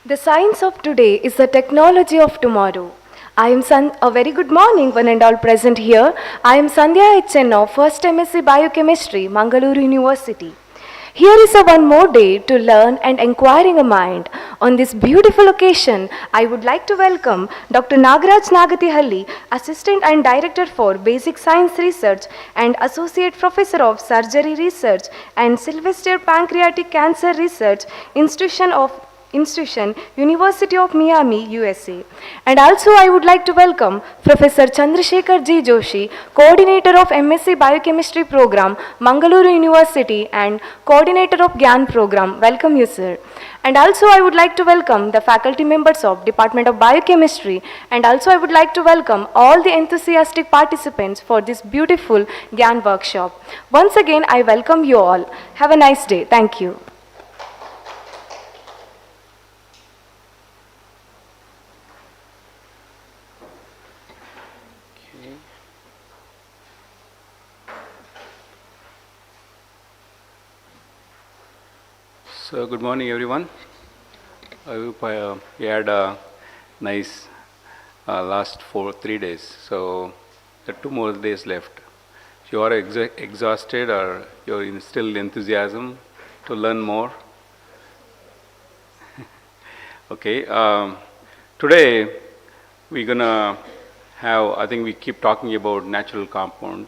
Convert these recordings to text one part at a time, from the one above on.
The science of today is the technology of tomorrow. A very good morning, one and all present here. I am Sandhya HNO, first MSc Biochemistry, Mangaluru University. Here is a one more day to learn and inquiring a mind. On this beautiful occasion, I would like to welcome Dr. Nagaraj Nagatihalli, Assistant and Director for Basic Science Research and Associate Professor of Surgery Research and Sylvester Pancreatic Cancer Research Institution, University of Miami, USA. And also I would like to welcome Professor Chandrasekhar G. Joshi, Coordinator of MSc Biochemistry Program, Mangaluru University and Coordinator of GAN Program. Welcome you, sir. And also I would like to welcome the faculty members of Department of Biochemistry, and also I would like to welcome all the enthusiastic participants for this beautiful GAN workshop. Once again, I welcome you all. Have a nice day. Thank you. So good morning, everyone. I hope you had a nice last 3 days. So there are 2 more days left. You are exhausted, or you're still enthusiasm to learn more? Okay. Today we're gonna have. I think we keep talking about natural compound.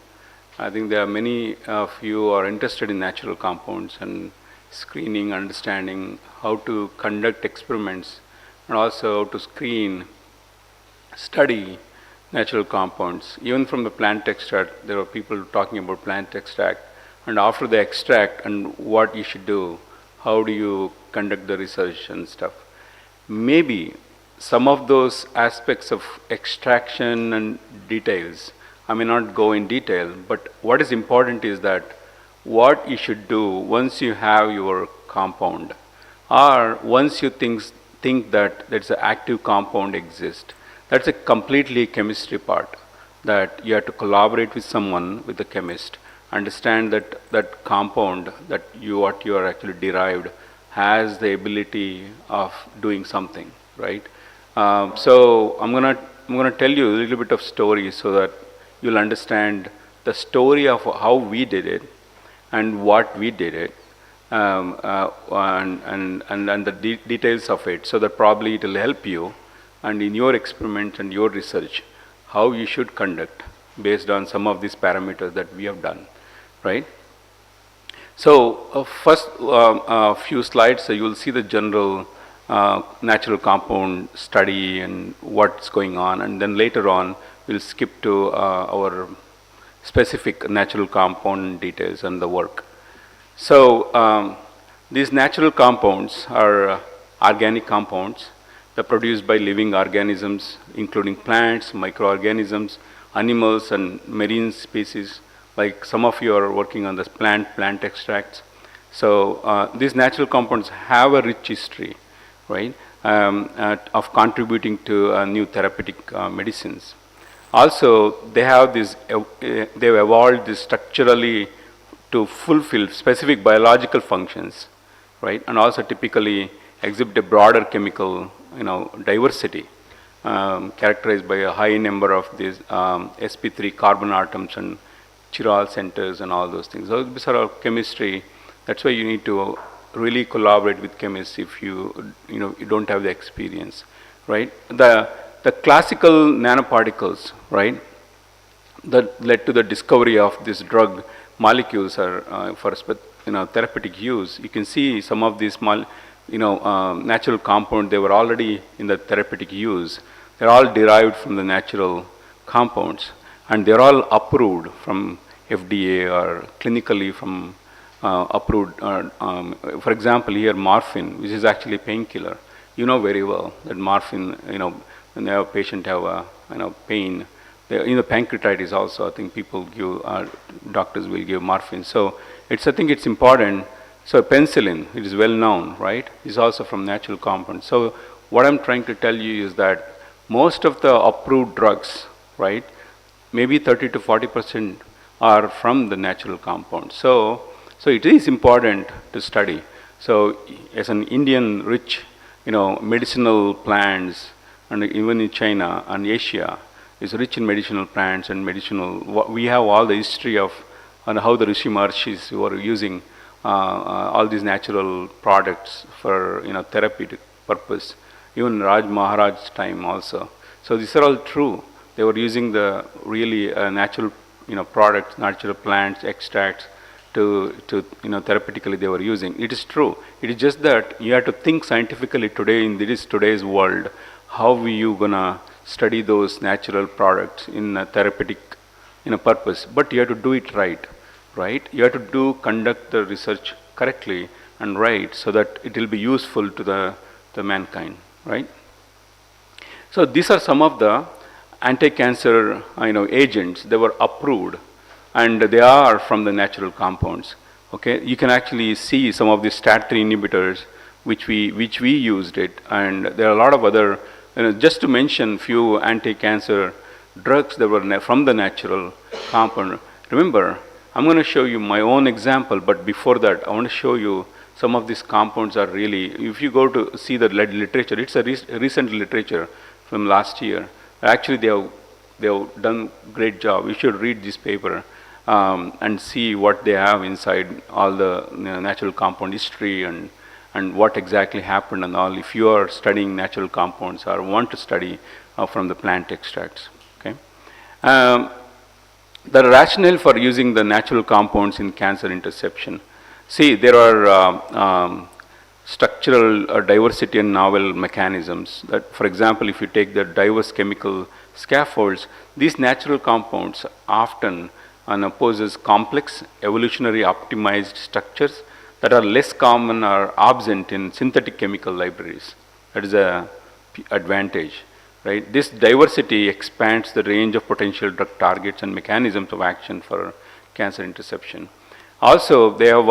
I think there are many of you are interested in natural compounds and screening, understanding how to conduct experiments, and also to screen, study natural compounds. Even from the plant extract, there are people talking about plant extract, and after the extract and what you should do, how do you conduct the research and stuff. Maybe some of those aspects of extraction and details, I may not go in detail, but what is important is that what you should do once you have your compound, or once you think that there's an active compound exists. That's a completely chemistry part, that you have to collaborate with someone, with a chemist, understand that that compound that what you are actually derived has the ability of doing something, right? So I'm gonna tell you a little bit of story so that you'll understand the story of how we did it and what we did it, and the details of it, so that probably it will help you and in your experiment and your research how you should conduct based on some of these parameters that we have done, right? So first few slides, you will see the general natural compound study and what's going on, and then later on we'll skip to our specific natural compound details and the work. So these natural compounds are organic compounds. They're produced by living organisms, including plants, microorganisms, animals, and marine species. Like some of you are working on this plant extracts. So these natural compounds have a rich history, right, of contributing to new therapeutic medicines. Also, they have this. They've evolved this structurally to fulfill specific biological functions, right? And also typically exhibit a broader chemical, diversity, characterized by a high number of these sp3 carbon atoms and chiral centers and all those things. So these are all chemistry. That's why you need to really collaborate with chemists if you don't have the experience, right? The classical nanoparticles, right, that led to the discovery of this drug molecules are for therapeutic use. You can see some of these natural compounds, they were already in the therapeutic use. They're all derived from the natural compounds, and they're all approved from FDA or clinically from approved. For example, here morphine, which is actually a painkiller. You know very well that morphine, when a patient have pain, pancreatitis also, I think people give, doctors will give morphine. So I think it's important. So penicillin, it is well known, right, is also from natural compounds. So what I'm trying to tell you is that most of the approved drugs, right, maybe 30 to 40% are from the natural compounds. So it is important to study. So as an Indian rich medicinal plants, and even in China and Asia is rich in medicinal plants and medicinal. We have all the history of and how the Rishi Maharshis were using all these natural products for therapeutic purpose. Even Raj Maharaj's time also. So these are all true. They were using the really natural products, natural plants, extracts to therapeutically they were using. It is true. It is just that you have to think scientifically today in today's world. How are you gonna study those natural products in a therapeutic purpose? But you have to do it right. You have to conduct the research correctly and right, so that it will be useful to the mankind, right? So these are some of the anti-cancer agents. They were approved, and they are from the natural compounds. Okay, you can actually see some of the STAT3 inhibitors which we used it, and there are a lot of other. Just to mention few anti-cancer drugs that were from the natural compound. Remember, I'm going to show you my own example, but before that, I want to show you some of these compounds are really, if you go to see the literature, it's a recent literature from last year. Actually, they have done great job. You should read this paper and see what they have inside all the natural compound history and what exactly happened and all. If you are studying natural compounds or want to study from the plant extracts, okay. The rationale for using the natural compounds in cancer interception. See, there are structural diversity and novel mechanisms. That, for example, if you take the diverse chemical scaffolds, these natural compounds often possess complex, evolutionary optimized structures that are less common or absent in synthetic chemical libraries. That is a advantage. Right? This diversity expands the range of potential drug targets and mechanisms of action for cancer interception. Also, they have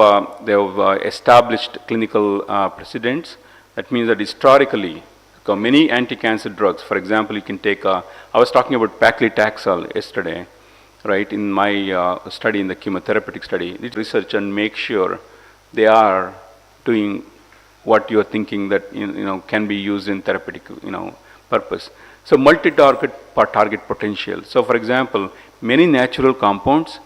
established clinical precedents. That means that historically, many anti-cancer drugs, for example, you can take, I was talking about paclitaxel yesterday, right, in my study, in the chemotherapeutic study. Research and make sure they are doing what you are thinking that can be used in therapeutic purpose. So multi-target target potential. So for example, many natural compounds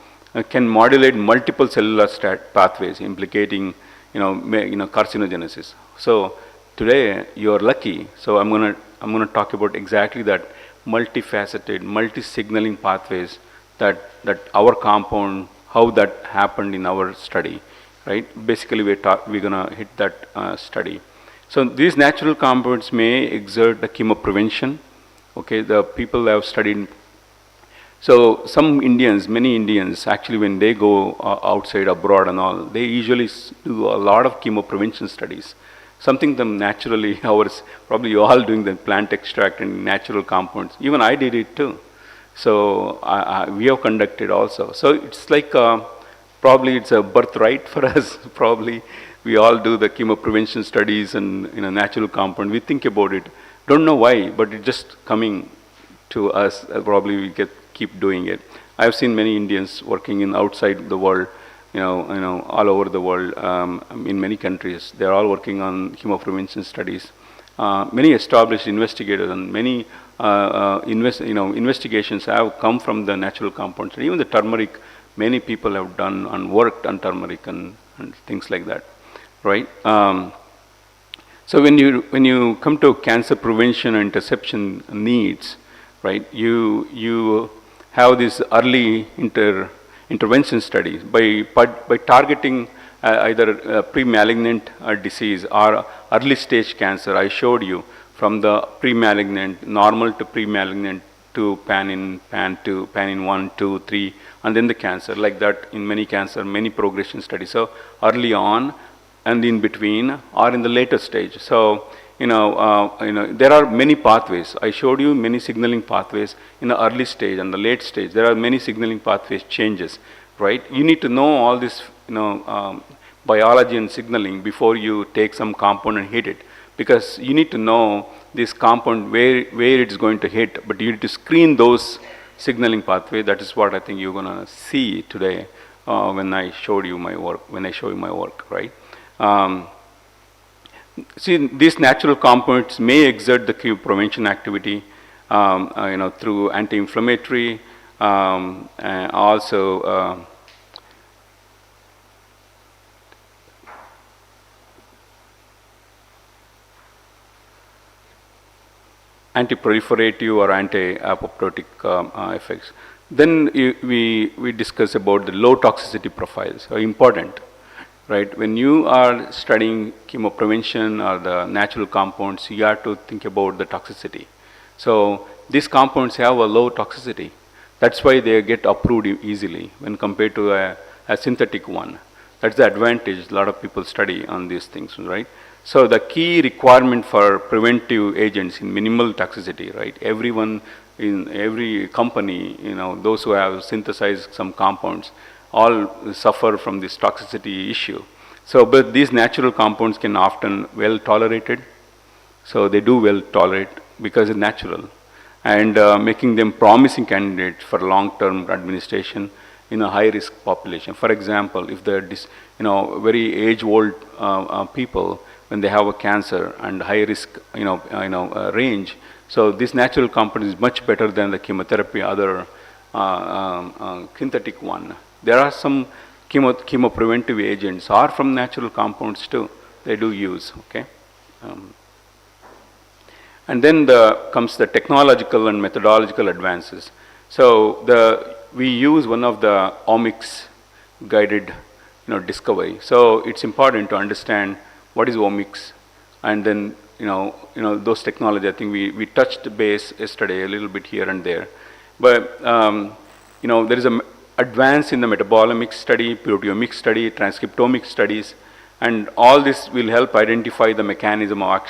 can modulate multiple cellular pathways implicating carcinogenesis. So today you are lucky. So I'm gonna talk about exactly that multifaceted, multi-signaling pathways that our compound, how that happened in our study, right? Basically we're gonna hit that study. So these natural compounds may exert the chemoprevention. Okay, the people have studied. So some Indians, many Indians, actually when they go outside abroad and all, they usually do a lot of chemoprevention studies. Something them naturally, ours, probably you all doing the plant extract and natural compounds. Even I did it too. So we have conducted also. So it's like probably it's a birthright for us. Probably we all do the chemoprevention studies and natural compound. We think about it. Don't know why, but it's just coming to us. Probably we keep doing it. I've seen many Indians working in outside the world, all over the world, in many countries. They're all working on chemoprevention studies. Many established investigators and many investigations have come from the natural compounds. Even the turmeric, many people have done and worked on turmeric and things like that, right? So when you come to cancer prevention and interception needs, right? You have these early intervention studies by targeting either pre-malignant disease or early stage cancer. I showed you from the pre-malignant, normal to pre-malignant to pan in 1, 2, 3, and then the cancer, like that in many cancer, many progression studies. So early on and in between or in the later stage. So there are many pathways. I showed you many signaling pathways in the early stage and the late stage. There are many signaling pathways changes, right? You need to know all this biology and signaling before you take some compound and hit it, because you need to know this compound where it's going to hit, but you need to screen those signaling pathway. That is what I think you're gonna see today when I show you my work, right? See, these natural compounds may exert the prevention activity, through anti-inflammatory, also anti-proliferative or anti-apoptotic effects. Then we discuss about the low toxicity profiles, are important, right? When you are studying chemoprevention or the natural compounds, you have to think about the toxicity. So these compounds have a low toxicity. That's why they get approved easily when compared to a synthetic one. That's the advantage a lot of people study on these things, right? So the key requirement for preventive agents in minimal toxicity, right? Everyone in every company, those who have synthesized some compounds, all suffer from this toxicity issue. So, but these natural compounds can often well tolerated. So they do well tolerate because it's natural, and making them promising candidates for long-term administration in a high-risk population. For example, if they're very age-old people, when they have a cancer and high-risk range, so this natural compound is much better than the chemotherapy, other synthetic one. There are some chemopreventive agents are from natural compounds too. They do use, okay. And then comes the technological and methodological advances. So we use one of the omics guided discovery. So it's important to understand what is omics, and then those technology. I think we touched base yesterday a little bit here and there, but there is a advance in the metabolomics study, proteomics study, transcriptomics studies. And all this will help identify the mechanism of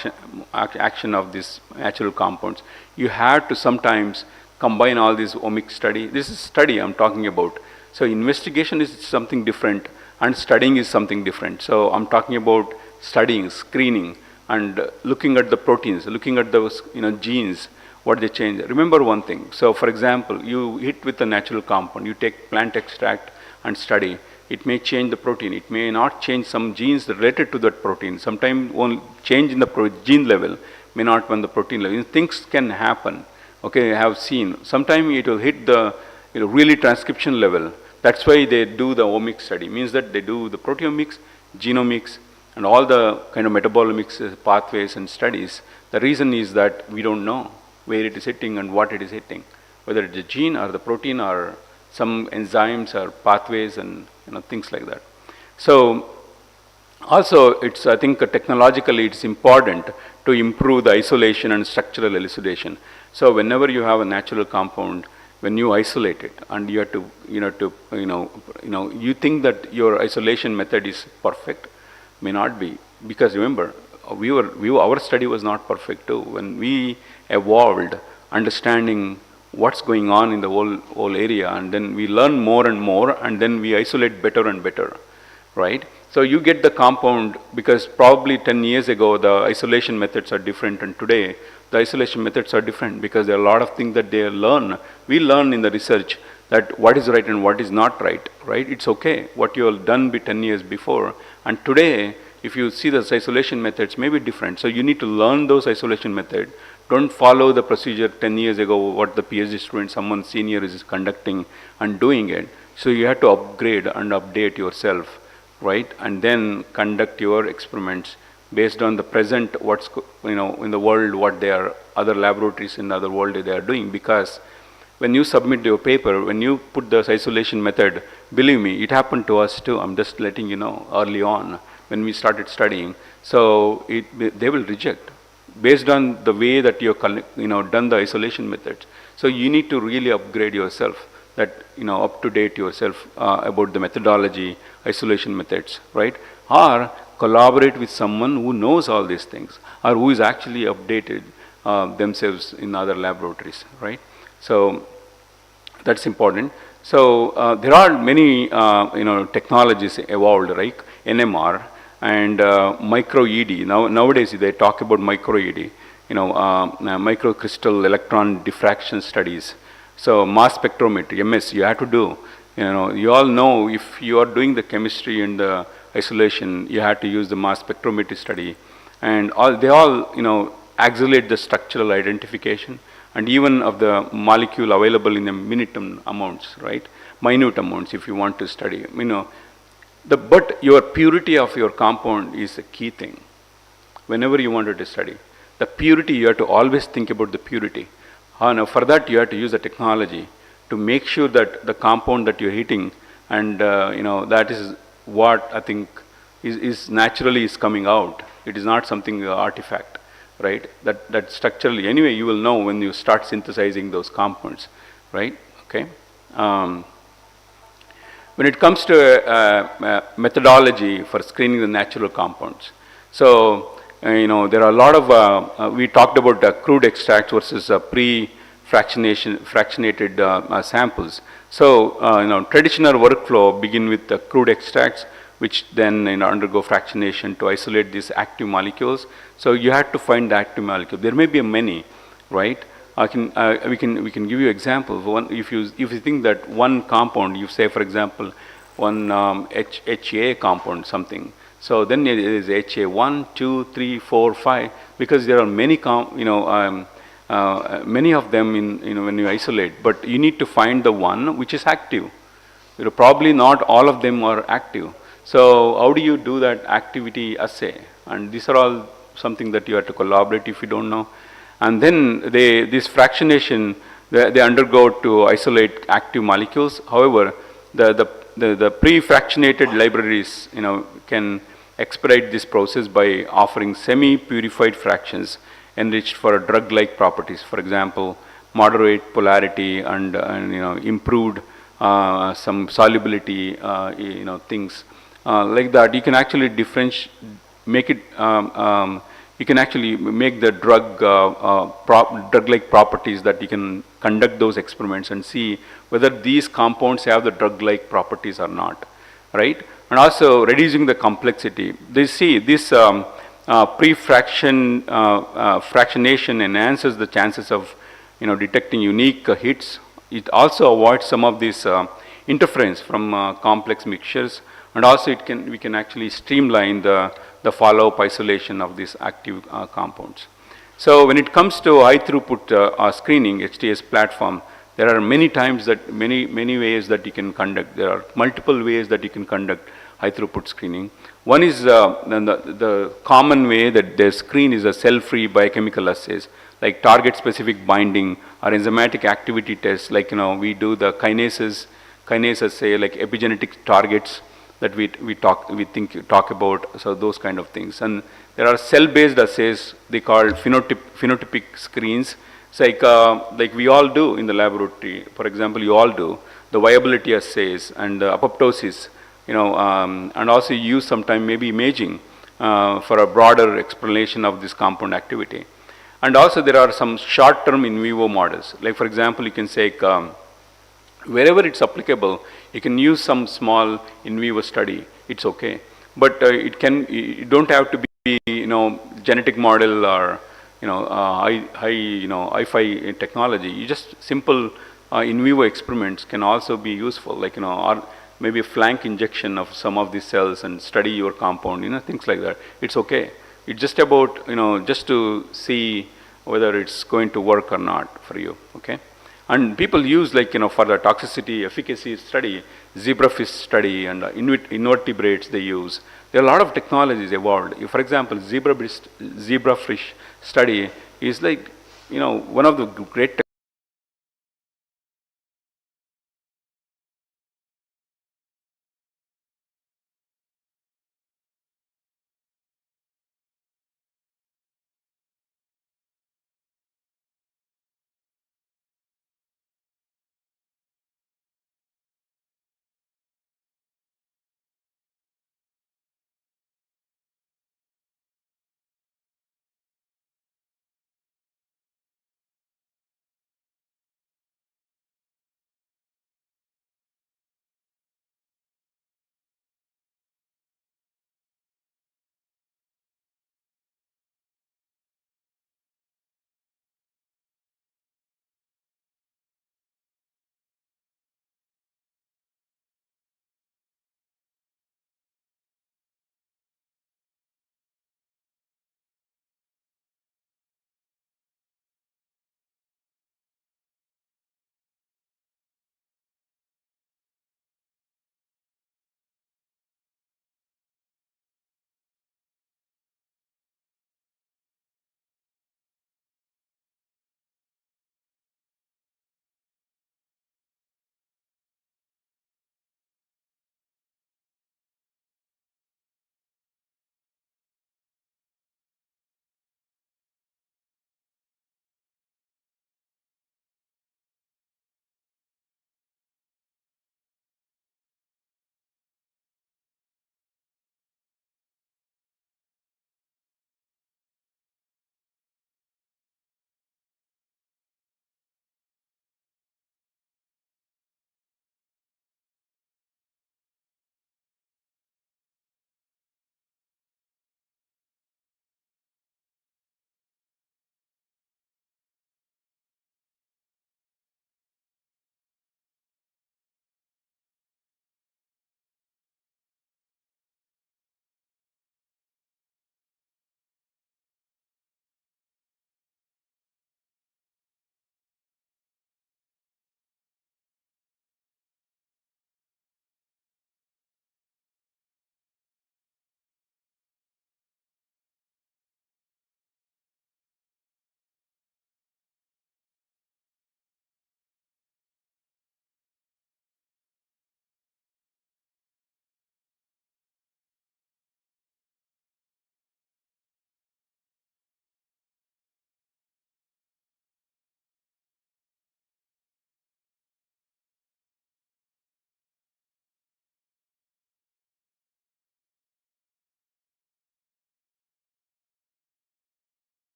action of these natural compounds. You have to sometimes combine all these omics study. This is study I'm talking about. So investigation is something different, and studying is something different. So I'm talking about studying, screening, and looking at the proteins, looking at those genes, what they change. Remember one thing. So for example, you hit with a natural compound. You take plant extract and study. It may change the protein. It may not change some genes related to that protein. Sometimes one change in the gene level may not on the protein level. Things can happen. Okay, I have seen. Sometimes it will hit the really transcription level. That's why they do the omics study. Means that they do the proteomics, genomics, and all the kind of metabolomics pathways and studies. The reason is that we don't know where it is hitting and what it is hitting, whether it's a gene or the protein or some enzymes or pathways and things like that. So also it's, I think technologically it's important to improve the isolation and structural elucidation. So whenever you have a natural compound, when you isolate it and you have to you think that your isolation method is perfect, may not be, because remember our study was not perfect too. When we evolved understanding what's going on in the whole area, and then we learn more and more, and then we isolate better and better, right? So you get the compound, because probably 10 years ago the isolation methods are different, and today the isolation methods are different, because there are a lot of things that we learn in the research, that what is right and what is not right, right? It's okay what you have done 10 years before, and today if you see those isolation methods may be different. So you need to learn those isolation methods. Don't follow the procedure 10 years ago, what the PhD student, someone senior is conducting and doing it. So you have to upgrade and update yourself, right? And then conduct your experiments based on the present, what's in the world, what they are, other laboratories in the other world they are doing. Because when you submit your paper, when you put this isolation method, believe me, it happened to us too. I'm just letting you know early on when we started studying. So they will reject based on the way that you've done the isolation methods. So you need to really upgrade yourself, that up to date yourself about the methodology, isolation methods, right? Or collaborate with someone who knows all these things, or who is actually updated themselves in other laboratories, right? So that's important. So there are many technologies evolved, right? NMR and micro ED. Nowadays they talk about micro ED, microcrystal electron diffraction studies. So mass spectrometry, MS, you have to do. You all know, if you are doing the chemistry and the isolation, you have to use the mass spectrometry study. and they all, accelerate the structural identification and even of the molecule available in the minute amounts if you want to study, but your purity of your compound is a key thing whenever you wanted to study. The purity, you have to always think about the purity. Now for that, you have to use the technology to make sure that the compound that you're hitting, and that is what I think is naturally is coming out. It is not something artifact, right? That structurally, anyway, you will know when you start synthesizing those compounds, right? Okay. When it comes to methodology for screening the natural compounds, so there are a lot of we talked about crude extracts versus fractionated samples. So traditional workflow begin with the crude extracts, which then undergo fractionation to isolate these active molecules. So you have to find the active molecule. There may be many, right? We can give you examples. If you think that one compound, you say for example, one HA compound something. So then it is HA 1, 2, 3, 4, 5, because there are many many of them when you isolate. But you need to find the one which is active. Probably not all of them are active. So how do you do that activity assay? And these are all something that you have to collaborate if you don't know. And then this fractionation, they undergo to isolate active molecules. However, the pre-fractionated libraries, can expedite this process by offering semi-purified fractions enriched for drug-like properties. For example, moderate polarity and improved some solubility, things like that. You can actually make it. You can actually make the drug-like properties that you can conduct those experiments and see whether these compounds have the drug-like properties or not, right? And also reducing the complexity. This fractionation enhances the chances of detecting unique hits. It also avoids some of this interference from complex mixtures, and also we can actually streamline the follow-up isolation of these active compounds. So when it comes to high throughput screening, HTS platform, there are many ways that you can conduct. There are multiple ways that you can conduct high throughput screening. One is the common way that they screen is a cell-free biochemical assays, like target specific binding or enzymatic activity tests, like we do the kinase assay, like epigenetic targets that we talk about, so those kind of things. And there are cell-based assays, they call phenotypic screens. It's like we all do in the laboratory. For example, you all do the viability assays and apoptosis, and also use sometime maybe imaging for a broader explanation of this compound activity. And also there are some short-term in vivo models. Like for example, you can say wherever it's applicable, you can use some small in vivo study. It's okay, but you don't have to be genetic model or hi-fi technology. You just simple in vivo experiments can also be useful, like or maybe a flank injection of some of these cells and study your compound, things like that. It's okay. It's just about just to see whether it's going to work or not for you. Okay. And people use for the toxicity efficacy study, zebrafish study and invertebrates they use. There are a lot of technologies evolved. For example, zebrafish study is one of the great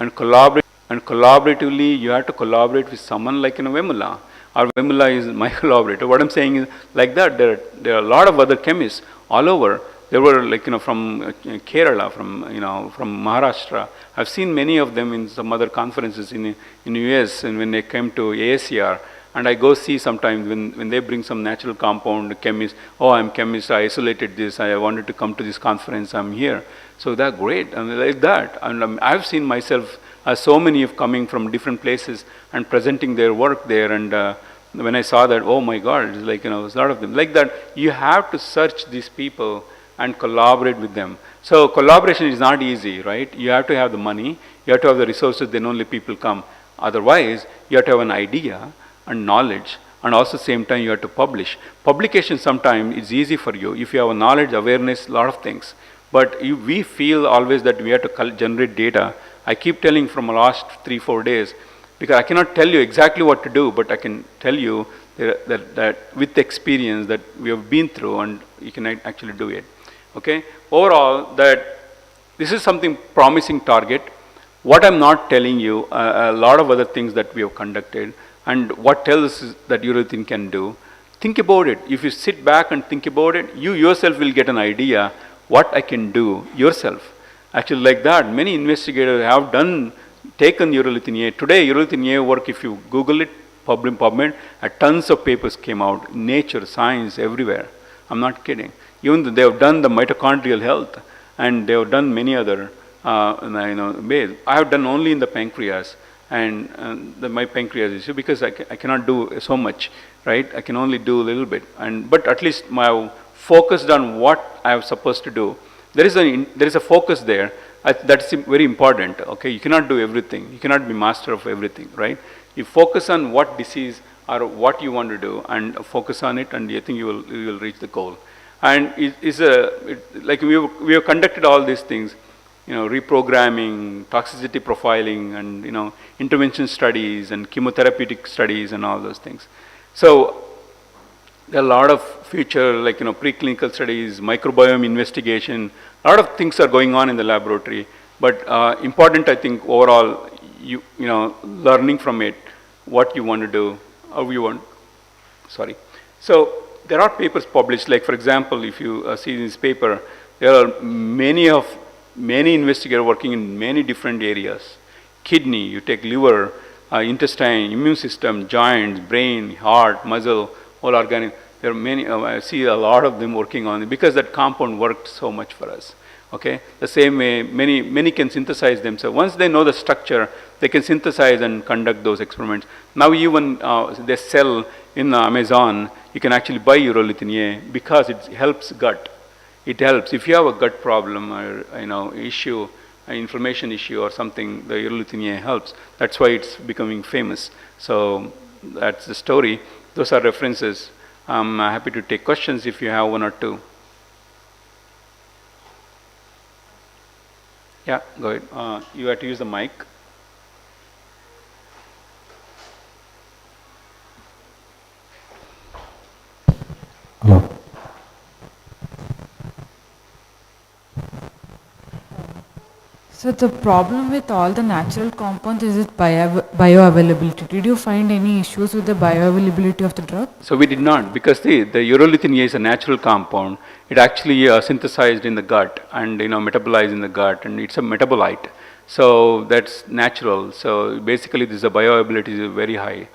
and collaboratively you have to collaborate with someone like Vemula. Or Vemula is my collaborator. What I'm saying is like that. There are a lot of other chemists all over. There were like from Kerala, from Maharashtra. I've seen many of them in some other conferences in US, and when they came to ASCR. And I go see sometimes when they bring some natural compound chemist, oh, I'm chemist, I isolated this, I wanted to come to this conference, I'm here. So they're great, and like that. And I've seen myself, so many of coming from different places and presenting their work there. And when I saw that, oh my God, it's like, a lot of them. Like that, you have to search these people and collaborate with them. So collaboration is not easy, right? You have to have the money, you have to have the resources, then only people come. Otherwise, you have to have an idea and knowledge, and also same time you have to publish. Publication sometimes is easy for you if you have a knowledge, awareness, lot of things. But we feel always that we have to generate data. I keep telling from the last 3-4 days, because I cannot tell you exactly what to do, but I can tell you that with experience that we have been through, and you can actually do it. Okay? Overall, that this is something promising target. What I'm not telling you, a lot of other things that we have conducted, and what tells that urethane can do. Think about it. If you sit back and think about it, you yourself will get an idea what I can do yourself. Actually, like that, many investigators have taken urolithin A. Today, urolithin A work, if you Google it, PubMed, tons of papers came out, Nature, Science, everywhere. I'm not kidding. Even they have done the mitochondrial health, and they have done many other ways. I have done only in the pancreas, and my pancreas issue, because I cannot do so much, right? I can only do a little bit, but at least I focused on what I was supposed to do. There is a focus there. That's very important. Okay, you cannot do everything. You cannot be master of everything, right? You focus on what disease or what you want to do, and focus on it, and I think you will reach the goal. And like we have conducted all these things. Reprogramming, toxicity profiling, and intervention studies and chemotherapeutic studies and all those things. So there are a lot of future, like preclinical studies, microbiome investigation. A lot of things are going on in the laboratory. But important, I think, overall, learning from it, what you want to do, how you want. Sorry. So there are papers published. Like for example, if you see this paper, there are many investigators working in many different areas. Kidney, you take liver, intestine, immune system, joints, brain, heart, muscle, all organic. There are many, I see a lot of them working on it because that compound worked so much for us. Okay, the same way many can synthesize themselves. Once they know the structure, they can synthesize and conduct those experiments. Now even they sell in Amazon, you can actually buy urolithin A because it helps gut. It helps. If you have a gut problem or issue, an inflammation issue or something, the urolithin A helps. That's why it's becoming famous. So that's the story. Those are references. I'm happy to take questions if you have one or two. Yeah, go ahead. You have to use the mic. Hello. So the problem with all the natural compounds is its bioavailability. Did you find any issues with the bioavailability of the drug? So we did not, because the urolithin A is a natural compound. It actually synthesized in the gut and metabolized in the gut, and it's a metabolite. So that's natural. So basically, this bioavailability is very high.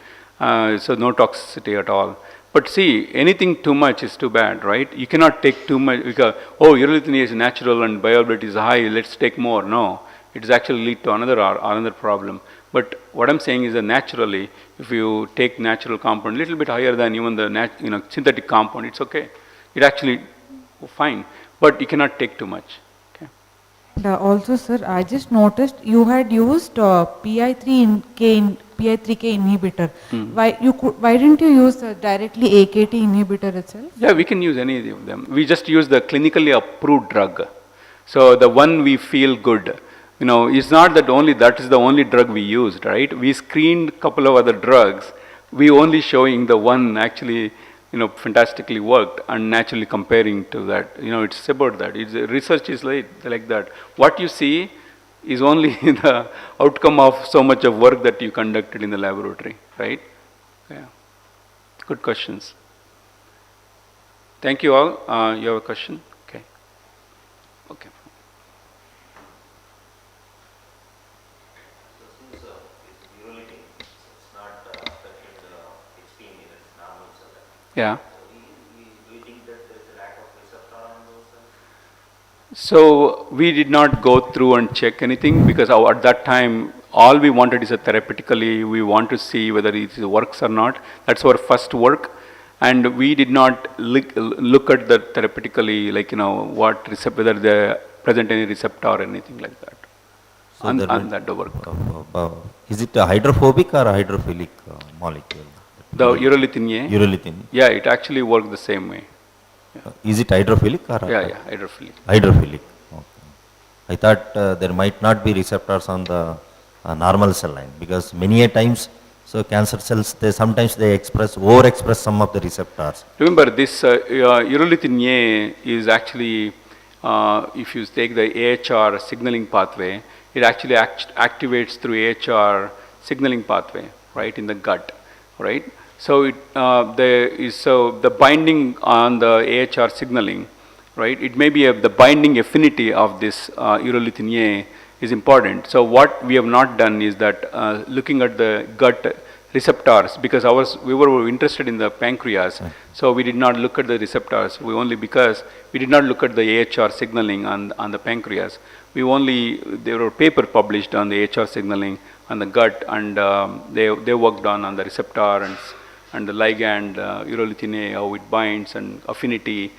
So no toxicity at all. But see, anything too much is too bad, right? You cannot take too much because, urolithin A is natural and bioavailability is high, let's take more. No, it actually lead to another problem. But what I'm saying is that naturally, if you take natural compound a little bit higher than even the synthetic compound, it's okay. It actually fine, but you cannot take too much. Okay. And also, sir, I just noticed you had used PI3K inhibitor. Why didn't you use directly AKT inhibitor itself? Yeah, we can use any of them. We just use the clinically approved drug. So the one we feel good. It's not that is the only drug we used, right? We screened a couple of other drugs. We only showing the one actually, fantastically worked, and naturally comparing to that. It's about that. Research is like that. What you see is only the outcome of so much of work that you conducted in the laboratory, right? Yeah. Good questions. Thank you all. You have a question? Okay. Okay. Since it's urinating, it's not affecting the XP in its normal cell. Yeah. Do you think that there's a lack of receptor on those cells? So we did not go through and check anything because at that time all we wanted is a therapeutically, we want to see whether it works or not. That's our first work. And we did not look at the therapeutically, like, what whether they present any receptor or anything like that. So on there that work. Is it a hydrophobic or a hydrophilic molecule? The urolithin A? Urolithin. Yeah, it actually worked the same way. Is it hydrophilic or? Yeah, hydrophilic. Hydrophilic. Okay. I thought there might not be receptors on the normal cell line, because many a times, so cancer cells, sometimes they overexpress some of the receptors. Remember, this urolithin A is actually, if you take the AHR signaling pathway, it actually activates through AHR signaling pathway, right, in the gut, right? So the binding on the AHR signaling, right? It may be the binding affinity of this urolithin A is important. So what we have not done is that looking at the gut receptors, because we were interested in the pancreas, so we did not look at the receptors. Because we did not look at the AHR signaling on the pancreas. There were paper published on the AHR signaling on the gut, and they worked on the receptor and the ligand, urolithin A, how it binds, and affinity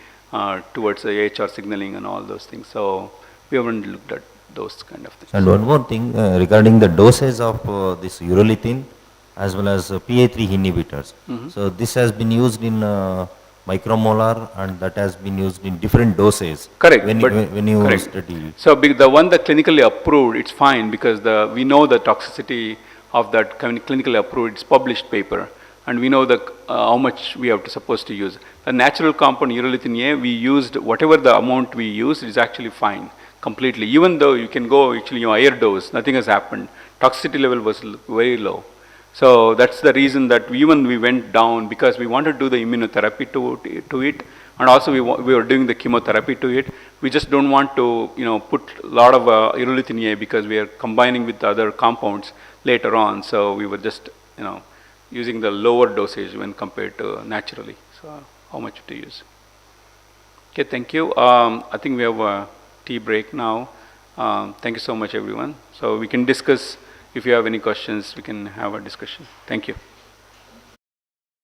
towards the AHR signaling and all those things. So we haven't looked at those kind of things. And one more thing regarding the dosage of this urolithin as well as PA3 inhibitors. So this has been used in micromolar, and that has been used in different doses. Correct. When you correct. study. So the one that clinically approved, it's fine because we know the toxicity of that clinically approved. It's published paper, and we know how much we have supposed to use. The natural compound urolithin A, we used whatever the amount we used is actually fine completely. Even though you can go actually higher dose, nothing has happened. Toxicity level was very low. So that's the reason that we went down, because we wanted to do the immunotherapy to it, and also we were doing the chemotherapy to it. We just don't want to put a lot of urolithin A, because we are combining with other compounds later on. So we were just using the lower dosage when compared to naturally. So how much to use? Okay, thank you. I think we have a tea break now. Thank you so much, everyone. So we can discuss. If you have any questions, we can have a discussion. Thank you.